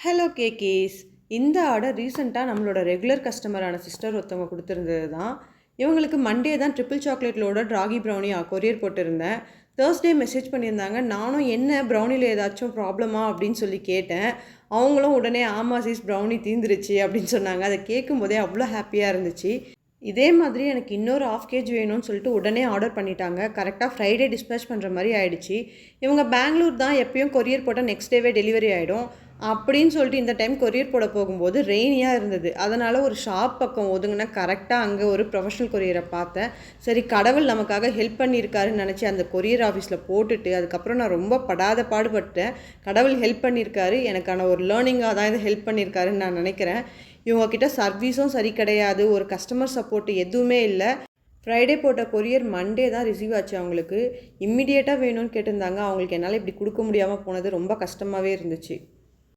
Hello கேக்கீஸ். இந்த order ரீசெண்டாக நம்மளோட ரெகுலர் கஸ்டமரான சிஸ்டர் ஒருத்தவங்க கொடுத்துருந்தது தான். இவங்களுக்கு மண்டே தான் ட்ரிபிள் சாக்லேட்லோட ராகி ப்ரௌனி கொரியர் போட்டிருந்தேன். தேர்ஸ்டே மெசேஜ் பண்ணியிருந்தாங்க. நானும் என்ன ப்ரௌனியில் ஏதாச்சும் ப்ராப்ளமா அப்படின்னு சொல்லி கேட்டேன். அவங்களும் உடனே ஆமாம் சீஸ் ப்ரௌனி தீந்துருச்சு அப்படின்னு சொன்னாங்க. அதை கேட்கும்போதே அவ்வளோ ஹாப்பியாக இருந்துச்சு. இதே மாதிரி எனக்கு இன்னொரு 1/2 kg வேணும்னு சொல்லிட்டு உடனே ஆர்டர் பண்ணிட்டாங்க. கரெக்டாக ஃப்ரைடே டிஸ்பேச் பண்ணுற மாதிரி ஆயிடுச்சு. இவங்க பெங்களூர் தான், எப்பயும் கொரியர் போட்டால் நெக்ஸ்ட் டேவே டெலிவரி ஆகிடும் அப்படின்னு சொல்லிட்டு இந்த டைம் கொரியர் போட போகும்போது ரெய்னியாக இருந்தது. அதனால் ஒரு ஷாப் பக்கம் ஒதுங்கினா கரெக்டாக அங்கே ஒரு ப்ரொஃபஷனல் கொரியரை பார்த்தேன். சரி, கடவுள் நமக்காக ஹெல்ப் பண்ணியிருக்காருன்னு நினச்சி அந்த கொரியர் ஆஃபீஸில் போட்டுட்டு அதுக்கப்புறம் நான் ரொம்ப படாத பாடுபட்டேன். கடவுள் ஹெல்ப் பண்ணியிருக்காரு. எனக்கான ஒரு லேர்னிங்காக தான் இதை ஹெல்ப் பண்ணியிருக்காருன்னு நான் நினைக்கிறேன். இவங்கக்கிட்ட சர்வீஸும் சரி கிடையாது, ஒரு கஸ்டமர் சப்போர்ட் எதுவுமே இல்லை. ஃப்ரைடே போட்ட கொரியர் மண்டே தான் ரிசீவ் ஆச்சு. அவங்களுக்கு இம்மிடியேட்டாக வேணும்னு கேட்டிருந்தாங்க. அவங்களுக்கு என்னால் இப்படி கொடுக்க முடியாமல் போனது ரொம்ப கஷ்டமாகவே இருந்துச்சு.